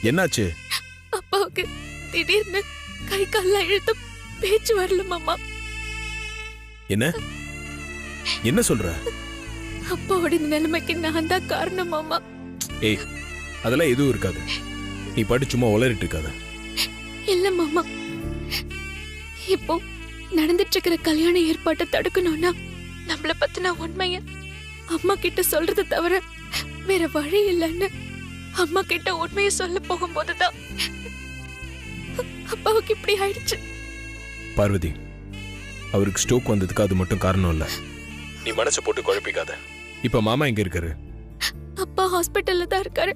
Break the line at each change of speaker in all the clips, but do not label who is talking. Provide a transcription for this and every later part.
என்னாச்சு?
அப்பாவுக்கு திடீர்னு கை கால்ல இழுத்து பேச்சு வரல மாமா.
என்ன என்ன சொல்ற?
அப்பாவோட நிலைமைக்கு நான் தான் காரணம் மாமா.
ஏய், அதெல்லாம் எதுவும் இருக்காது. நீ பாட்டு சும்மா உளறிட்டு இருக்காத.
இல்ல மாமா, இப்போ நடந்துட்டு இருக்கிற கல்யாண ஏற்பாட்டை தடுக்கணும்னா நம்மள பத்தின உண்மைய அம்மா கிட்ட சொல்றதை தவிர வேற வழி இல்லைன்னு அம்மா கிட்ட உண்மையை சொல்ல போகும்போதுதான் அப்பாவுக்கு இப்படி ஆயிடுச்சு.
பார்வதி, அவருக்கு ஸ்ட்ரோக் வந்ததுக்கு அது மட்டும் காரணம் இல்ல. நீ மனசை போட்டு குழப்பிக்காத. இப்ப மாமா எங்க இருக்காரு?
அப்பா ஹாஸ்பிட்டல்ல தான் இருக்காரு.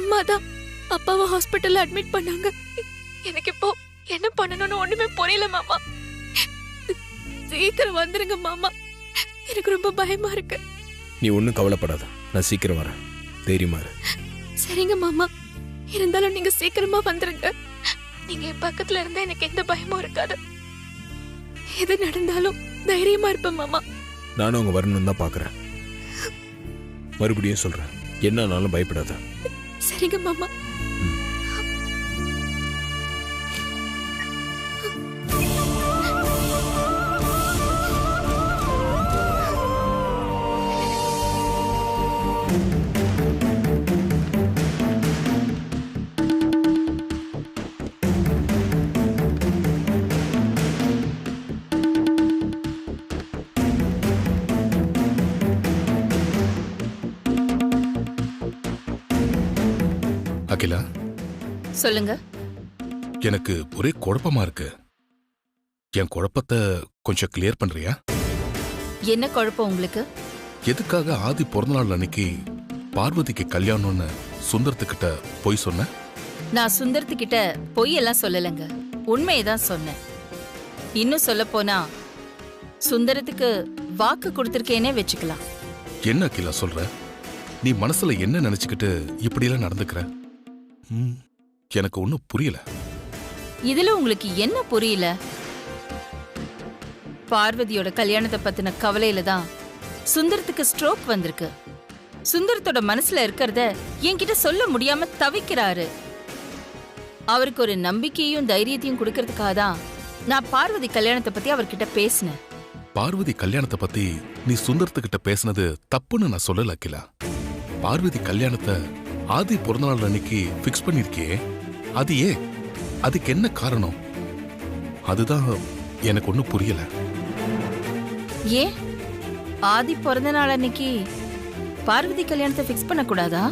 அம்மா தான் அப்பாவை ஹாஸ்பிட்டல்ல அட்மிட் பண்ணாங்க. எனக்கு இப்போ என்ன பண்ணணும்னு ஒண்ணுமே புரியல மாமா. சீக்கிரம் வந்துருங்க மாமா, எனக்கு ரொம்ப பயமா இருக்கு.
நீ ஒன்னும் கவலைப்படாத, நான் சீக்கிரம் வரேன். தைரியமா இரு.
சரிங்க மாமா, இருந்தாலும் நீங்க சீக்கிரமா வந்துருங்க. நீங்க என் பக்கத்துல இருந்தா எனக்கு எந்த பயமும் இருக்காது. எது நடந்தாலும் தைரியமா இருப்பேன் மாமா.
நானும் அவங்க வரணும் தான் பாக்குறேன். மறுபடியும் சொல்றேன், என்னன்னாலும் பயப்படாத.
சரிங்க மாமா.
அகிலா,
சொல்லுங்க.
எனக்கு ஒரே குழப்பமா இருக்கு. என் குழப்பத்தை கொஞ்சம் கிளியர் பண்றியா?
என்ன குழப்பம் உங்களுக்கு?
எதுக்காக ஆதி பிறந்தநாள் அன்னைக்கு பார்வதிக்கு கல்யாணம்னு சுந்தரத்துக்கிட்ட போய் சொன்ன?
நான் சுந்தரத்துக்கிட்ட பொய் எல்லாம் சொல்லலைங்க, உண்மையதான் சொன்னேன். இன்னும் சொல்ல போனா சுந்தரத்துக்கு வாக்கு கொடுத்திருக்கேனே வச்சுக்கலாம்.
என்ன அகிலா சொல்ற? நீ மனசுல என்ன நினைச்சுக்கிட்டு இப்படியெல்லாம் நடந்துக்கிற? எனக்கு ஒன்னும் புரியல.
இதுல உங்களுக்கு என்ன புரியல? பார்வதியோட கல்யாணத்தை பத்தின கவலையில தான் சுந்தரத்துக்கு ஸ்ட்ரோக் வந்திருக்கு. சுந்தரத்தோட மனசுல இருக்கிறத என்கிட்ட சொல்ல முடியாம தவிக்கிறாரு. அவருக்கு ஒரு நம்பிக்கையும் தைரியத்தையும் கொடுக்கறதுக்காக தான் நான் பார்வதி கல்யாணத்தை பத்தி அவர்கிட்ட பேசினேன்.
பார்வதி கல்யாணத்தை பத்தி நீ சுந்தரத்துக்கிட்ட பேசினது தப்புன்னு நான் சொல்லல அகிலா. பார்வதி கல்யாணத்தை ஆதி பிறந்தநாள் அன்னைக்கு பிக்ஸ் பண்ணிருக்கியே, அது ஏன்? அதுக்கு என்ன காரணம்? அதுதான் எனக்கு ஒன்னும் புரியல.
ஏன் ஆதி பிறந்த நாள் அன்னைக்கு பார்வதி கல்யாணத்தை பிக்ஸ் பண்ண கூடாதா?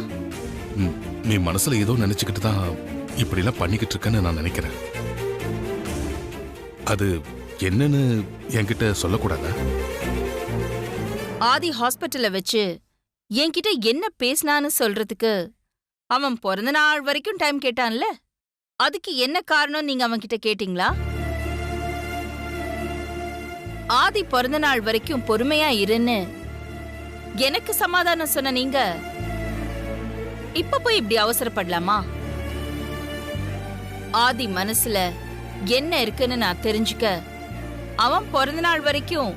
நீ மனசுல ஏதோ நினைச்சுக்கிட்டு தான் இப்படி எல்லாம் பண்ணிக்கிட்டு இருக்கன்னு நான் நினைக்கிறேன். அது என்னன்னு என்கிட்ட சொல்லக்கூடாதா?
ஆதி ஹாஸ்பிட்டல்ல வச்சு என்கிட்ட என்ன பேசினான்னு சொல்றதுக்கு அவன் பிறந்த நாள் வரைக்கும் டைம் கேட்டான்ல, அதுக்கு என்ன காரணம் நீங்க அவன் கிட்ட கேட்டீங்களா? ஆதி பிறந்த நாள் வரைக்கும் பொறுமையா இருன்னு எனக்கு சமாதானம் சொன்ன நீங்க இப்ப போய் இப்படி அவசரப்படலாமா? ஆதி மனசுல என்ன இருக்குன்னு நான் தெரிஞ்சுக்க அவன் பிறந்த நாள் வரைக்கும்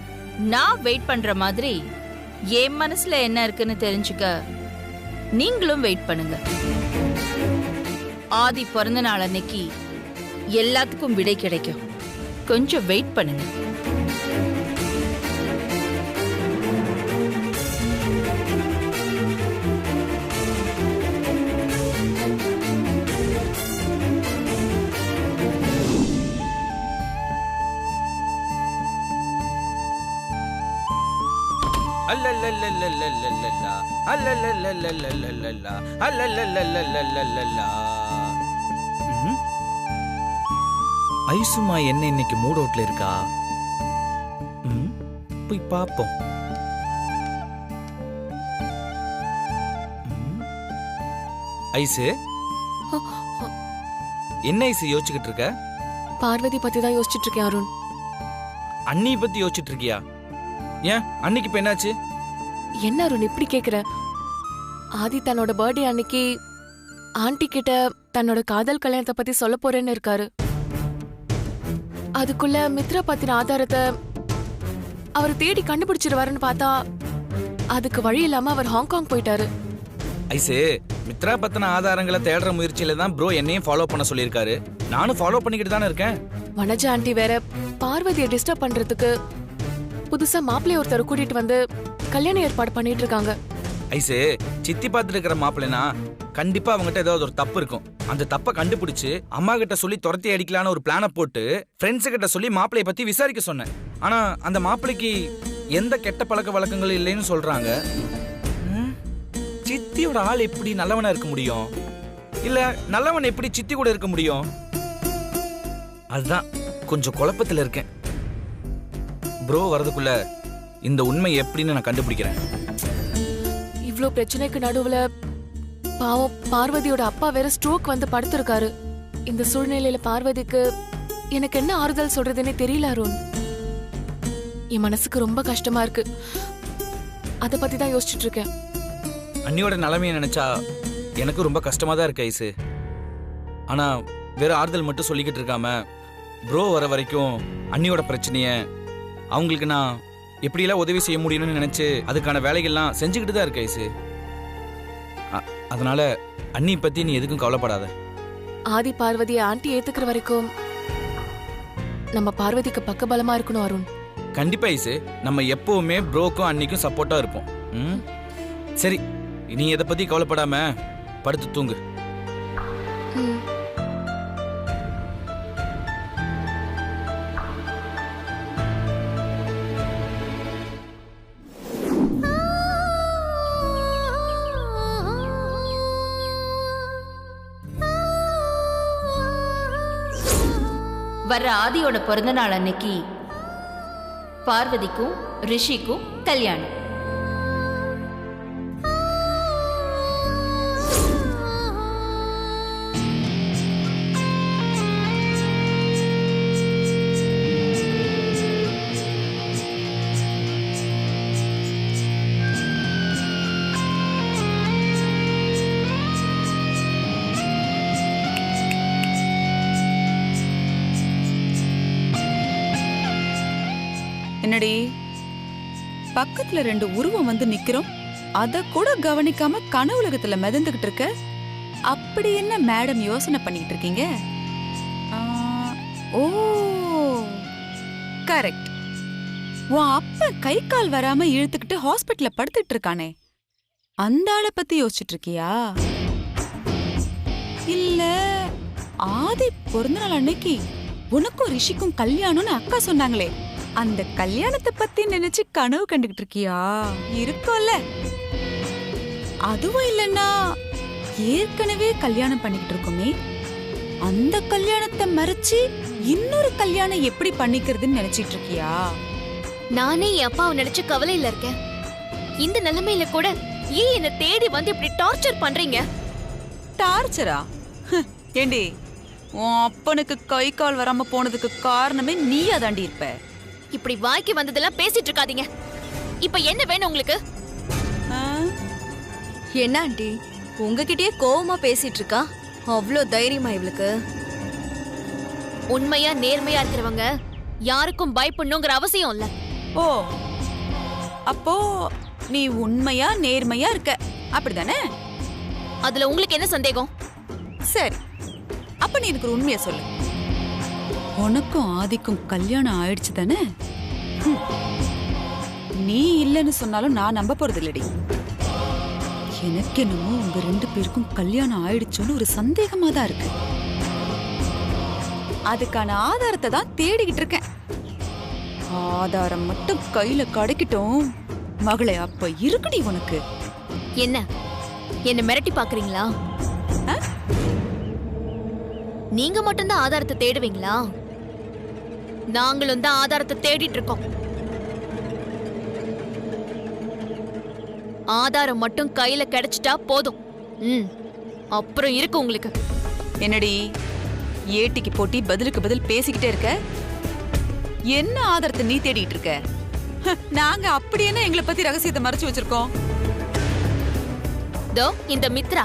நான் வெயிட் பண்ற மாதிரி என் மனசுல என்ன இருக்குன்னு தெரிஞ்சுக்க நீங்களும் வெயிட் பண்ணுங்க. ஆதி பிறந்த நாள் அன்னைக்கு எல்லாத்துக்கும் விடை கிடைக்கும். கொஞ்சம் வெயிட் பண்ணுங்க.
ஐசுமா என்ன இன்னைக்கு மூட் அவுட்ல இருக்கா? போய் பாப்போம். ஐசு, என்ன ஐசு யோசிச்சுக்கிட்டு இருக்க?
பார்வதி பத்தி தான் யோசிச்சுட்டு இருக்கேன் அருண்.
அண்ணி பத்தி யோசிச்சுட்டு இருக்கியா? ஏன் அன்னைக்கு இப்ப என்னாச்சு?
என்ன அருண் இப்படி கேக்குற? ஆதி தன்னோட பர்த்டே அன்னைக்கு ஆண்டி கிட்ட தன்னோட காதல் கல்யாணத்தை பத்தி சொல்ல போறேன்னு இருக்காரு. அதுக்குள்ள மித்ரா பத்தின ஆதாரத்தை அவர் தேடி கண்டுபிடிச்சிருவாருன்னு பார்த்தா அதுக்கு வழி இல்லாம அவர் ஹாங்காங் போயிட்டாரு.
ஐசு, மித்ரா பத்தின ஆதாரங்களை தேடுற முயற்சியில தான் ப்ரோ என்னையும் ஃபாலோ பண்ண சொல்லியிருக்காரு. நானும் ஃபாலோ பண்ணிக்கிட்டு தானே இருக்கேன்.
வனஜா ஆண்டி வேற பார்வதியை டிஸ்டர்ப் பண்றதுக்கு புதுசா மாப்பிள்ளைய ஒருத்தர் கூட்டிட்டு வந்து கல்யாண ஏற்பாடு பண்ணிட்டு இருக்காங்க.
ஐசு, சித்தி பார்த்துட்டு இருக்கிற மாப்பிள்ளைனா கண்டிப்பா அவங்ககிட்ட ஏதாவது ஒரு தப்பு இருக்கும். அந்த தப்பை கண்டுபிடிச்சு அம்மா கிட்ட சொல்லி துரத்தி அடிக்கலான்னு ஒரு பிளானை போட்டு ஃப்ரெண்ட்ஸு கிட்ட சொல்லி மாப்பிள்ளைய பத்தி விசாரிக்க சொன்னேன். ஆனா அந்த மாப்பிள்ளைக்கு எந்த கெட்ட பழக்க வழக்கங்களும் இல்லைன்னு சொல்றாங்க. சித்தியோட ஆள் எப்படி நல்லவனா இருக்க முடியும்? இல்ல நல்லவன் எப்படி சித்தி கூட இருக்க முடியும்? அதுதான் கொஞ்சம் குழப்பத்துல இருக்கேன். ப்ரோ வரதுக்குள்ள இந்த உண்மை எப்படின்னு நான் கண்டுபிடிக்கிறேன்.
இவ்ளோ பிரச்சனைக்கு நடுவுல பாவம் பார்வதியோட அப்பா வேற ஸ்ட்ரோக் வந்து படுத்திருக்காரு. இந்த சூழ்நிலையில பார்வதிக்கு எனக்கு என்ன ஆறுதல் சொல்றதுன்னே தெரியல அருண். என் மனசுக்கு ரொம்ப கஷ்டமா இருக்கு. அத பத்தி தான் யோசிச்சுட்டு இருக்கேன்.
அண்ணியோட நிலைமையை நினைச்சா எனக்கு ரொம்ப கஷ்டமா தான் இருக்கு ஐசு. ஆனா வேற ஆறுதல் மட்டும் சொல்லிக்கிட்டு இருக்காம ப்ரோ வர வரைக்கும் அண்ணியோட பிரச்சனைய அவங்களுக்கு நான் எப்படியெல்லாம் உதவி செய்ய முடியும்னு நினைச்சு அதுக்கான வேலைகள்லாம் செஞ்சுக்கிட்டு தான் இருக்கு ஐசு. அதனால அண்ணி பத்தி நீ எதுக்கும் கவலைப்படாத.
ஆதி பார்வதியை ஆண்டி ஏத்துக்கிற வரைக்கும் நம்ம பார்வதிக்கு பக்கபலமா இருக்கணும் அருண்.
கண்டிப்பா ஐசு, நம்ம எப்பவுமே ப்ரோக்கும் அன்னிக்கும் சப்போர்ட்டா இருப்போம். சரி, நீ எதை பத்தி கவலைப்படாம படுத்து தூங்கு.
வர்ற ஆதியோட பிறந்த நாள் அன்னைக்கு பார்வதிக்கும் ரிஷிக்கும் கல்யாணம்.
என்னடி பக்கத்துல ரெண்டு உருவம் வந்து நிக்கிறோம், அத கூட கவனிக்காம கனவுலகத்துல மிதந்துகிட்டு இருக்க. அப்படி என்ன மேடம் யோசனை பண்ணிட்டு இருக்கீங்க? ஓ கரெக்ட். உன் அப்ப கை கால் வராம இழுத்துக்கிட்டு ஹாஸ்பிட்டல்ல படுத்துட்டு இருக்கானே, அந்த ஆளை பத்தி யோசிச்சுட்டு இருக்கியா? இல்ல ஆதி பிறந்த நாள் அன்னைக்கு உனக்கும் ரிஷிக்கும் கல்யாணம்னு அக்கா சொன்னாங்களே, அந்த கல்யாணத்தை பத்தி நினைச்சு கனவு கண்டுகிட்டு இருக்கியா? இருக்கும்ல. அதுவும் இல்லன்னா ஏற்கனவே கல்யாணம் பண்ணிக்கிட்டு இருக்கோமே, அந்த கல்யாணத்தை மறைச்சு இன்னொரு கல்யாணம் எப்படி பண்ணிக்கிறதுன்னு நினைச்சிட்டு இருக்கியா?
நானே என் அப்பாவை நினைச்சு கவலையில இருக்கேன். இந்த நிலைமையில கூட ஏன் என்ன தேடி வந்து இப்படி டார்ச்சர் பண்றீங்க?
டார்ச்சரா? ஏண்டி, உன் அப்பனுக்கு கை கால் வராம போனதுக்கு காரணமே நீயா தாண்டி இருப்ப.
இப்படி வாய்க்கு வந்ததெல்லாம் பேசிட்டு இருக்காதீங்க. இப்ப என்ன வேணும் உங்களுக்கு?
என்ன ஆண்டி உங்ககிட்டயே கோவமா பேசிட்டு இருக்கா? அவ்வளோ தைரியமா இவளுக்கு?
உண்மையா நேர்மையா இருக்கிறவங்க யாருக்கும் பயப்படணுங்கிற அவசியம் இல்ல.
ஓ, அப்போ நீ உண்மையா நேர்மையா இருக்க, அப்படிதானே?
அதுல உங்களுக்கு என்ன சந்தேகம்?
சரி, அப்ப நீ எனக்கு ஒரு உண்மையா சொல்லு. உனக்கும் ஆதிக்கும் கல்யாணம் ஆயிடுச்சு தானே? நீ இல்லைன்னு சொன்னாலும் நான் நம்ப போறது இல்லடி. எனக்கு என்னமோ உங்க ரெண்டு பேருக்கும் கல்யாணம் ஆயிடுச்சோன்னு ஒரு சந்தேகமா தான் இருக்கு. அதுக்கான ஆதாரத்தை தான் தேடிக்கிட்டு இருக்கேன். ஆதாரம் மட்டும் கையில கிடைக்கட்டும் மகளே, அப்ப இருக்குடி உனக்கு.
என்ன மிரட்டி பாக்குறீங்களா? நீங்க மட்டும்தான் ஆதாரத்தை தேடுவீங்களா? நாங்களும் தான் ஆதாரத்தை தேடிட்டு இருக்கோம். ஆதாரம் மட்டும் கையில கிடைச்சிட்டா போதும். அப்புறம் இருக்கு உங்களுக்கு.
என்னடி ஏட்டிக்கு போட்டி பதிலுக்கு பதில் பேசிக்கிட்டே இருக்க? என்ன ஆதாரத்தை நீ தேடிட்டு இருக்க? நாங்க அப்படி என்ன எங்களை பத்தி ரகசியத்தை மறைச்சு வச்சிருக்கோம்?
தோ இந்த மித்ரா,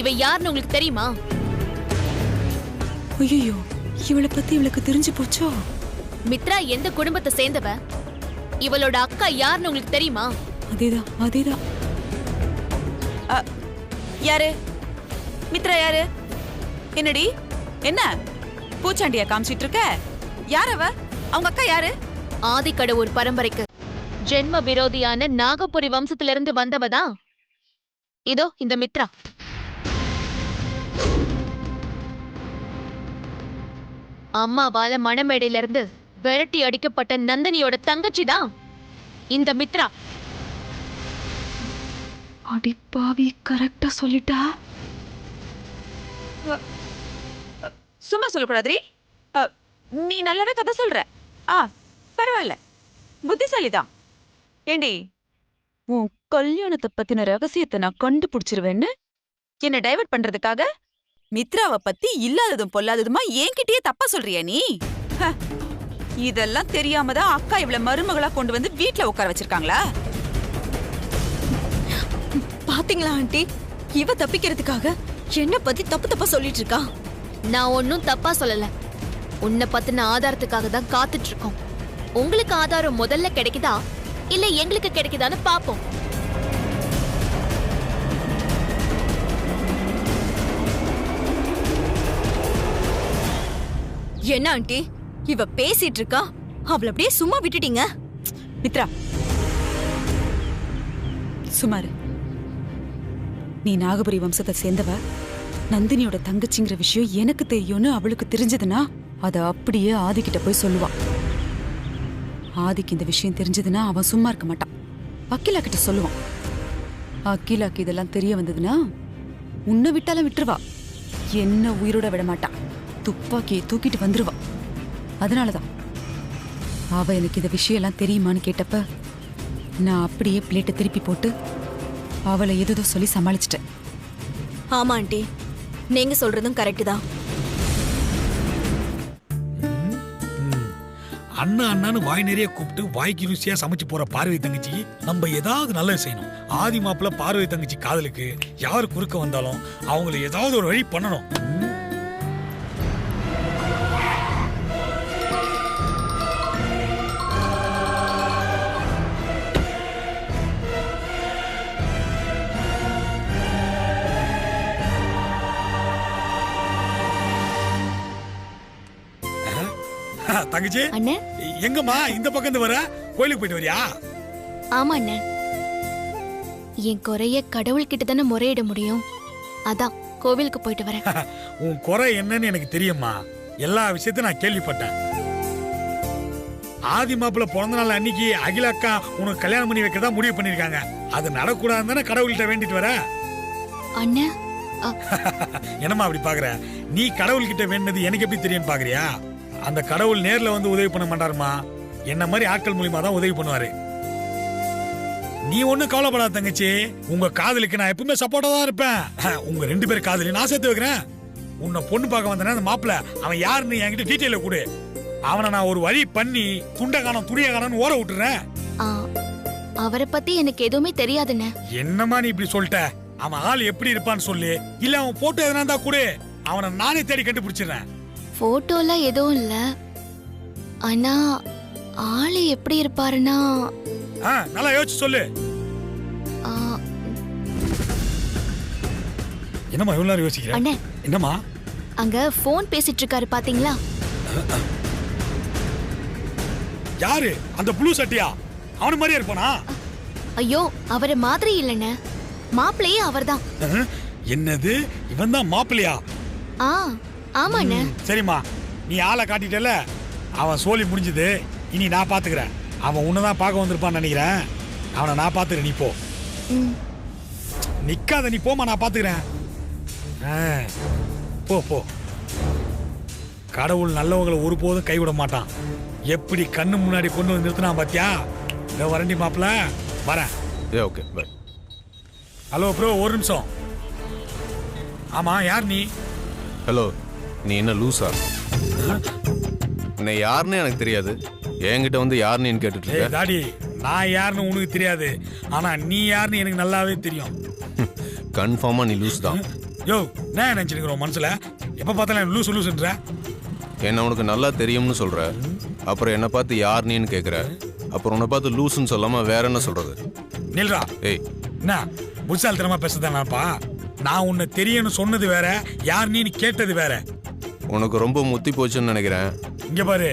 இவ யாருன்னு உங்களுக்கு தெரியுமா?
ஐயோ, இவளை பத்தி இவளுக்கு தெரிஞ்சு போச்சோ?
மித்ரா எந்த குடும்பத்தை சேர்ந்தவ? இவளோட அக்கா யாருன்னு உங்களுக்கு தெரியுமா?
அதேதான். யாரு மித்ரா? யாரு? என்னடி என்ன பூச்சாண்டியா காமிச்சிட்டு இருக்க? யார் அவ? அவங்க அக்கா யாரு?
ஆதிக்கடவுர் பரம்பரைக்கு ஜென்ம விரோதியான நாகபுரி வம்சத்திலிருந்து வந்தவதான் இதோ இந்த மித்ரா. அம்மாவால மணமேடையில இருந்து விரட்டி அடிக்கப்பட்ட நந்தினியோட தங்கச்சி தான் இந்த மித்ரா.
அடிப்பாவி, கரெக்டா சொல்லிட்டா.
சும்மா சொல்லக்கூடாதுரி. நீ நல்லாவே கதை சொல்ற. பரவாயில்ல, புத்திசாலிதான். ஏண்டி, உன் கல்யாணத்தை பத்தின ரகசியத்தை நான் கண்டுபிடிச்சிருவேன்னு என்ன டைவர்ட் பண்றதுக்காக மித்ராவை பத்தி இல்லாததும் பொல்லாததுமா என்கிட்டயே தப்பா சொல்றியா நீ? இதெல்லாம் தெரியாம தான் அக்கா இவ்வளவு மருமகளா கொண்டு வந்து வீட்டுல உட்கார வச்சிருக்காங்களா?
பாத்தீங்களா ஆண்டி, இவ தப்பிக்கிறதுக்காக என்ன பத்தி தப்பு தப்பா சொல்லிட்டு இருக்கா.
நான் ஒன்னும் தப்பா சொல்லல. உன்னை பத்தின ஆதாரத்துக்காக தான் காத்துட்டு இருக்கோம். உங்களுக்கு ஆதாரம் முதல்ல கிடைக்குதா இல்ல எங்களுக்கு கிடைக்குதான்னு பாப்போம்.
என்ன ஆண்டி இவ பேசிட்டு இருக்கா? அவளை அப்படியே சும்மா விட்டுட்டீங்க.
மித்ரா, சுமாரு. நீ நாகபுரி வம்சத்தை சேர்ந்தவ, நந்தினியோட தங்கச்சிங்கிற விஷயம் எனக்கு தெரியும்னு அவளுக்கு தெரிஞ்சதுன்னா அத அப்படியே ஆதிக்கிட்ட போய் சொல்லுவா. ஆதிக்கு இந்த விஷயம் தெரிஞ்சதுன்னா அவன் சும்மா இருக்க மாட்டான். அகிலா கிட்ட சொல்லுவான். அகிலாக்கு இதெல்லாம் தெரிய வந்ததுன்னா உன்னை விட்டாலும் விட்டுருவா, என்ன உயிரோட விட மாட்டான். துப்பாக்கியை தூக்கிட்டு வந்துருவா. அதனாலதான் அவ எனக்கு இந்த விஷயம் எல்லாம் தெரியுமான்னு கேட்டப்ப நான் அப்படியே பிளேட்டை திருப்பி போட்டு அவளை ஏதோ சொல்லி சமாளிச்சிட்டேன்.
ஆமா ஆண்டி, நீங்க சொல்றதும் கரெக்ட் தான்.
அண்ணா அண்ணான்னு வாய் நிறைய கூப்பிட்டு வாய்க்கு ருசியா சமைச்சு போற பார்வதி தங்கச்சிக்கு நம்ம ஏதாவது நல்லது செய்யணும். ஆதி மாப்பிள்ள பார்வதி தங்கச்சி காதலுக்கு யாரு குறுக்க வந்தாலும் அவங்களை ஏதாவது ஒரு வழி பண்ணணும். தங்கச்சி,
அண்ணே,
எங்கம்மா இந்த பக்கம் இருந்து வர? கோயிலுக்கு போயிட்டு வரியா?
ஆமா அண்ணே. என் குறைய கடவுள்கிட்ட தானே முறையிட முடியும். அதான் கோவிலுக்கு போயிட்டு வரேன்.
உன் குறை என்னன்னு எனக்கு தெரியுமா. எல்லா விஷயத்தையும் நான் கேள்விப்பட்டேன். ஆதி மாப்பிள்ள பிறந்த நாள் அன்னைக்கு அகிலா அக்கா உனக்கு கல்யாணம் பண்ணி வைக்கிறதா முடிவு பண்ணிருக்காங்க. அது நடக்கூடாதுன்னு தானே கடவுள்கிட்ட வேண்டிட்டு வர.
அண்ணே,
என்னம்மா அப்படி பாக்குற? நீ கடவுள்கிட்ட வேண்டினது எனக்கு எப்படி தெரியும் பாக்குறியா? அந்த கடவுள் நேர்ல வந்து உதவி பண்ண மாட்டாருமா. என்ன மாதிரி ஆட்கள் மூலியமா தான் உதவி பண்ணுவாரு. நீ ஒண்ணும் கவலைப்படாத தங்கச்சி. உங்க காதலுக்கு நான் எப்பவுமே சப்போர்ட்டா தான் இருப்பேன். உங்க ரெண்டு பேர் காதலி நான் சேர்த்து வைக்கிறேன். உன்னை பொண்ணு பார்க்க வந்தேன்னா அந்த மாப்பிள்ள அவன் யாருன்னு என்கிட்ட டீட்டெயில கொடு. அவனை நான் ஒரு வழி பண்ணி துண்ட காணம் துணிய காணம்னு ஓர விட்டுறேன்.
அவரை பத்தி எனக்கு எதுவுமே தெரியாதுண்ணே.
என்னம்மா நீ இப்படி சொல்லிட்ட? அவன் ஆள் எப்படி இருப்பான்னு சொல்லு. இல்ல அவன் போட்டோ எதனா இருந்தா கூட அவனை நானே தேடி கண்டுபிடிச்சிடுறேன்.
போட்டோலாம் எதுவும் இல்ல. ஆனா ஆளு எப்படி இருப்பாருன்னா
நல்லா யோசிச்சு சொல்லு. என்னம்மா இவ்வளவு நேரம் யோசிக்கிறேன்?
அண்ணே,
என்னம்மா
அங்க போன் பேசிட்டு இருக்காரு பாத்தீங்களா?
யாரு? அந்த ப்ளூ சட்டியா? அவன மாதிரியே இருப்பானா?
ஐயோ, அவரை மாதிரி இல்லண்ணே. மாப்பிள்ளையே அவர்தான்.
என்னது, இவன் தான் மாப்பிள்ளையா?
ஆமாண்ணே.
சரிம்மா, நீ ஆளை காட்டிட்டல, அவன் சோலி முடிஞ்சது. இனி நான் பாத்துக்கிறேன். அவன் உன்னதான் பார்க்க வந்திருப்பான்னு நினைக்கிறேன். அவனை நான் பாத்துக்கிறேன். நீ போ. நிக்காத, நீ போமா, நான் பாத்துக்கிறேன். போ போ. கடவுள் நல்லவங்களை ஒருபோதும் கைவிட மாட்டான். எப்படி கண்ணு முன்னாடி கொண்டு வந்து நிறுத்தினா பாத்தியா? வரண்டி மாப்பிள்ள, வரேன்.
Okay bye.
ஹலோ ப்ரோ, ஒரு நிமிஷம். ஆமா, யார் நீ?
ஹலோ, நீ என்ன லூசா? உன்னை யாருன்னு எனக்கு தெரியாது. என்கிட்ட வந்து யாருன்னு கேட்டுட்டு இருக்க?
டாடி, நான் யாருன்னு உனக்கு தெரியாது. ஆனா நீ யாருன்னு எனக்கு நல்லாவே தெரியும்.
கன்ஃபார்மா நீ லூஸ் தான்.
யோ, நான் நினைச்சிருக்கிறோம் மனசுல எப்ப பார்த்தாலும் லூசு லூசுன்ற.
என்ன உனக்கு நல்லா தெரியும்னு சொல்ற, அப்புறம் என்ன பார்த்து யார் நீன்னு கேக்குற, அப்புறம் உன்னை பார்த்து லூசுன்னு சொல்லாம வேற என்ன சொல்றது?
நில்றா.
ஏய்,
என்ன புத்தால் திறமா பேசுறதானாப்பா? நான் உன்னை தெரியன்னு சொன்னது வேற, யார் நீ கேட்டது வேற.
உனக்கு ரொம்ப முத்தி போச்சுன்னு நினைக்கிறேன்.
இங்க பாரு,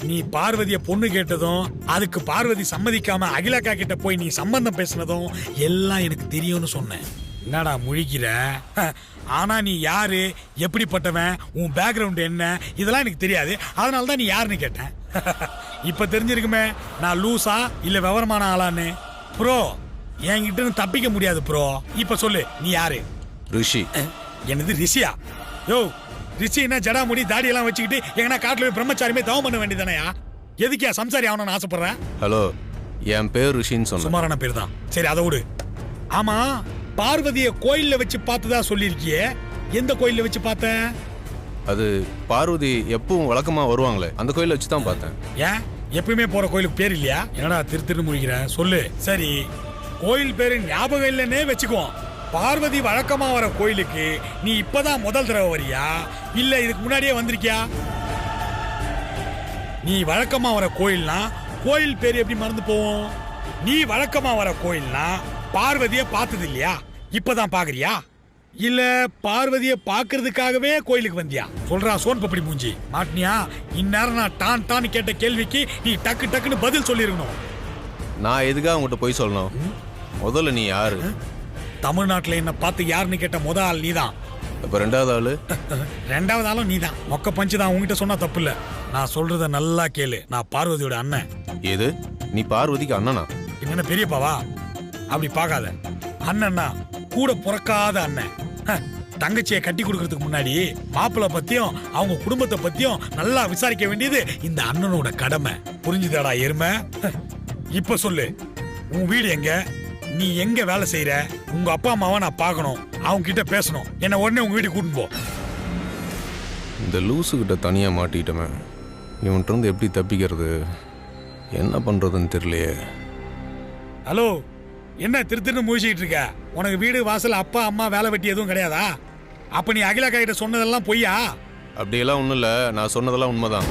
நீ பார்வதிய பொண்ணு கேட்டதும் அதுக்கு பார்வதி சம்மதிக்காம அகிலாக்கா கிட்ட போய் நீ சம்பந்தம் பேசினதும் எல்லாம் எனக்கு தெரியும்னு சொன்னேன். என்னடா முழிக்கிற? ஆனா நீ யாரு, எப்படிப்பட்டவன், உன் பேக்ரவுண்ட் என்ன, இதெல்லாம் எனக்கு தெரியாது. அதனால தான் நீ யாருன்னு கேட்டேன். இப்ப தெரிஞ்சிருக்குமே நான் லூசா இல்ல விவரமான ஆளான்னு. ப்ரோ, என்கிட்ட தப்பிக்க முடியாது ப்ரோ. இப்ப சொல்லு, நீ யாரு?
ரிஷி.
என்னது ரிஷியா? யோ, ரிஷின்னா ஜடா முடி தாடி எல்லாம் வச்சுக்கிட்டு எங்கன்னா காட்டுல போய் பிரம்மச்சாரியுமே தவம் பண்ண வேண்டியதானயா? எதுக்கியா சம்சாரி ஆகணும்னு ஆசைப்படுறேன்?
ஹலோ, என் பேர் ரிஷின்னு சொன்ன.
சுமாரான பேர் தான். சரி, அதை விடு. ஆமா, பார்வதிய கோயில்ல வச்சு பார்த்ததா சொல்லிருக்கியே, எந்த கோயில்ல வச்சு பார்த்த?
அது பார்வதி எப்பவும் வழக்கமா வருவாங்களே, அந்த கோயில வச்சு தான் பார்த்தேன்.
ஏன் எப்பயுமே போற கோயிலுக்கு பேர் இல்லையா? என்னடா திரு முடிக்கிற? சொல்லு. சரி, கோயில் பேரு ஞாபகம் இல்லைன்னே வச்சுக்குவோம். பார்வதி வழக்கமா வர கோயிலுக்கு நீ இப்பதான் முதல் தடவை வரியா, இல்ல இதுக்கு முன்னாடியே வந்திருக்கியா? நீ வழக்கமா வர கோயில்னா கோயில் பேரு எப்படி மறந்து போவோம்? நீ வழக்கமா வர கோயில்னா பார்வதிய பார்த்தது இல்லையா, இப்பதான் பாக்குறியா? இல்ல பார்வதிய பாக்குறதுக்காகவே கோயிலுக்கு வந்தியா? சொல்றா சோன் பப்படி மூஞ்சி, மாட்டினியா? இந்நேரம் நான் டான் டான்னு கேட்ட கேள்விக்கு நீ டக்கு டக்குன்னு பதில் சொல்லிருக்கணும்.
நான் எதுக்காக உங்ககிட்ட போய் சொல்லணும்? முதல்ல நீ யாரு?
தமிழ்நாட்டுல என்ன பார்த்து யாருன்னு கேட்ட முத ஆள் நீதான்.
இப்ப ரெண்டாவது ஆளு?
ரெண்டாவது ஆளும் நீதான். மொக்க பஞ்சு தான். உங்ககிட்ட சொன்னா தப்பு இல்ல. நான் சொல்றத நல்லா கேளு. நான் பார்வதியோட அண்ணன்.
எது? நீ பார்வதிக்கு அண்ணனா?
என்ன பெரியப்பாவா? அப்படி பார்க்காத. அண்ணன்னா கூட பிறக்காத அண்ணன். தங்கச்சியை கட்டி கொடுக்கறதுக்கு முன்னாடி மாப்பிள்ளை பத்தியும் அவங்க குடும்பத்தை பத்தியும் நல்லா விசாரிக்க வேண்டியது இந்த அண்ணனோட கடமை. புரிஞ்சுதாடா எருமை? இப்ப சொல்லு, உன் வீடு எங்க, நீ எங்க வேலை செய்யற, உங்க அப்பா அம்மாவை நான் பார்க்கணும், அவங்க கிட்ட பேசணும். என்ன உடனே உங்க வீட்டுக்கு கூட்டிட்டு போ.
இந்த லூசு கிட்ட தனியா மாட்டிட்டமே, இவன்கிட்ட இருந்து எப்படி தப்பிக்கிறது, என்ன பண்றதுன்னு தெரியலையே.
ஹலோ, என்ன திருன்னு முழிச்சிட்டு இருக்க? உனக்கு வீடு வாசல் அப்பா அம்மா வேலை வெட்டி எதுவும் கிடையாதா? அப்ப நீ அகிலாக்கா கிட்ட சொன்னதெல்லாம் பொய்யா?
அப்படியெல்லாம் ஒண்ணும் இல்ல, நான் சொன்னதெல்லாம் உண்மைதான்.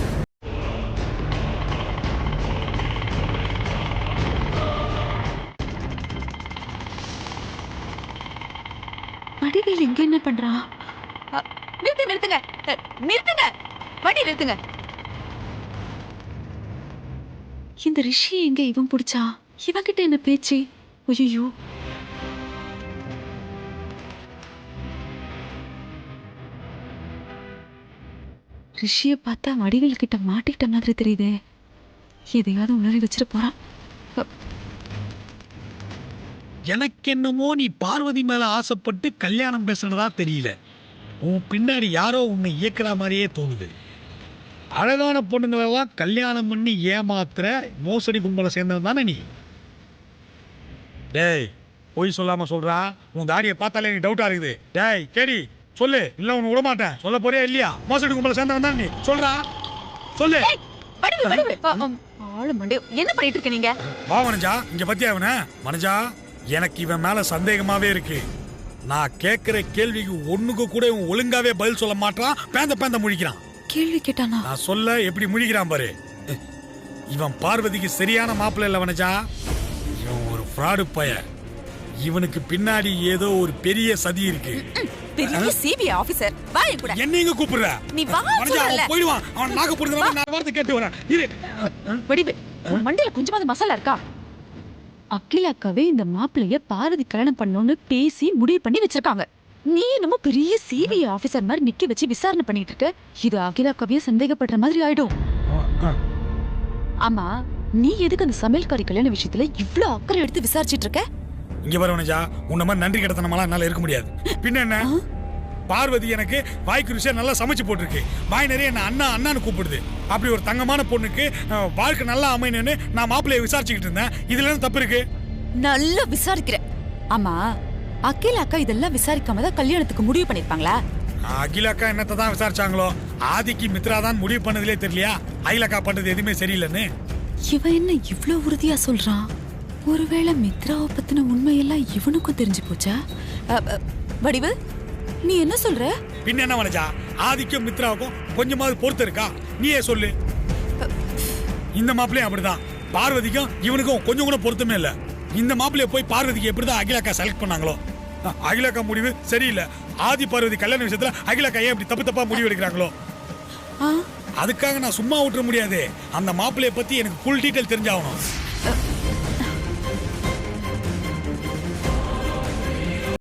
வடிவேல் இங்க என்ன பண்றா?
நிறுத்துங்க, நிறுத்துங்க, வண்டி நிறுத்துங்க.
இந்த ரிஷி எங்க இவன் பிடிச்சா? இவன்கிட்ட என்ன பேச்சு? ஐயோ, ரிஷிய பார்த்தா வடிவேல் கிட்ட மாட்டிக்கிட்ட மாதிரி தெரியுதே. எதையாவது உணரி வச்சிட்டு போறான்.
எனக்கு என்னமோ நீ பார்வதி மேல ஆசைப்பட்டு கல்யாணம் பேசுனதா தெரியல. உன் பின்னாடி யாரோ உன்னை இயக்குற மாதிரியே தோணுது. அழகான பொண்ணுங்களெல்லாம் கல்யாணம் பண்ணி ஏமாத்துற மோசடி கும்பலை சேர்ந்தவன் தானே நீ? டேய், போய் சொல்லாம சொல்றா. உன் தாடியை பார்த்தாலே நீ டவுட்டா இருக்குது. டேய் கேடி, சொல்லு, இல்ல உன்னை விட மாட்டேன். சொல்ல போறியா இல்லையா? மோசடி கும்பலை சேர்ந்தவன் தானே நீ? சொல்றா, சொல்லு.
என்ன பண்ணிட்டு இருக்க நீங்க?
வா மனஜா, இங்க பத்தியா இவன? மனஜா, எனக்கு இவன் மேல சந்தேகமாவே இருக்கு. நான் கேட்கிற கேள்விக்கு ஒண்ணுக்கு கூட இவன் ஒழுங்காவே பதில் சொல்ல மாட்டான். பேந்த முழிக்கிறான்.
கேள்வி கேட்டானா?
நான் சொல்ல எப்படி முழிக்கிறான் பாரு. இவன் பார்வதிக்கு சரியான மாப்பிள்ளை இல்ல மனஜா. இவன் ஒரு ஃப்ராடு பைய. இவனுக்கு பின்னாடி ஏதோ ஒரு பெரிய சதி இருக்கு.
பெரிய சிபிஐ ஆபீசர் வா என் கூட.
என்ன இங்க கூப்பிடுற?
நீ வா சொல்றல.
போய்டுவான். அவன் நாக்க புடுங்கற நான் வார்த்தை கேட்டு வரேன். இரு.
வடிவே, மண்டையில கொஞ்சமாவது மசாலா இருக்கா? அகிலாக்காவே இந்த மாப்பிள்ளைய பார்வதி கல்யாணம் பண்ணணும்னு பேசி முடிவு பண்ணி வச்சிருக்காங்க. நீ என்னமோ பெரிய சிபிஐ ஆபீசர் மாதிரி நிக்க வச்சு விசாரணை பண்ணிட்டு இருக்க. இது அகிலாக்காவே சந்தேகப்படுற மாதிரி ஆயிடும். ஆமா, நீ எதுக்கு அந்த சமையல்காரி கல்யாண விஷயத்துல இவ்ளோ அக்கறை எடுத்து விசாரிச்சிட்டு இருக்க?
இங்க பாரு மனஜா, உன்ன மாதிரி நன்றி கிடத்தனமாலாம் என்னால இருக்க முடியாது. பின்ன என்ன, பார்வதி எனக்கு வாய்க்கு ருசியா நல்லா சமைச்சு போட்டிருக்கு. வாய் நிறைய என்ன அண்ணா அண்ணான்னு கூப்பிடுது. அப்படி ஒரு தங்கமான பொண்ணுக்கு வாழ்க்கை நல்லா அமையணும்னு நான் மாப்பிள்ளைய விசாரிச்சுக்கிட்டு இருந்தேன். இதுல என்ன தப்பு இருக்கு?
நல்லா விசாரிக்கிறேன். ஆமா, அகிலாக்கா இதெல்லாம் விசாரிக்காம தான் கல்யாணத்துக்கு முடிவு பண்ணிருப்பாங்களா?
அகிலாக்கா என்னத்தை தான் விசாரிச்சாங்களோ, ஆதிக்கு மித்ரா தான் முடிவு பண்ணதுலே தெரியலையா அகிலாக்கா பண்றது எதுவுமே சரியில்லைன்னு.
இவன் என்ன இவ்ளோ உறுதியா சொல்றான்? ஒருவேளை மித்ராவை பத்தின உண்மையெல்லாம் இவனுக்கும் தெரிஞ்சு போச்சா?
வடிவு, நீ என்ன சொல்ற?
பின்ன என்ன மனஜா, ஆதிக்கும் மித்ராவுக்கும் கொஞ்சமாவது பொறுத்து இருக்கா? நீயே சொல்லு. இந்த மாப்பிள்ளையும் அப்படிதான். பார்வதிக்கும் இவனுக்கும் கொஞ்சம் கூட பொருத்தமே இல்ல. இந்த மாப்பிள்ளைய போய் பார்வதிக்கு எப்படிதான் அகிலாக்கா செலக்ட் பண்ணாங்களோ. அகிலாக்கா முடிவு சரியில்லை. ஆதி பார்வதி கல்யாண விஷயத்துல அகிலாக்கா ஏன் இப்படி தப்பு தப்பா முடிவு எடுக்கிறாங்களோ அதுக்காக நான் சும்மா விட்டுற முடியாது. அந்த மாப்பிள்ளைய பத்தி எனக்கு ஃபுல் டீடைல் தெரிஞ்சாகணும்.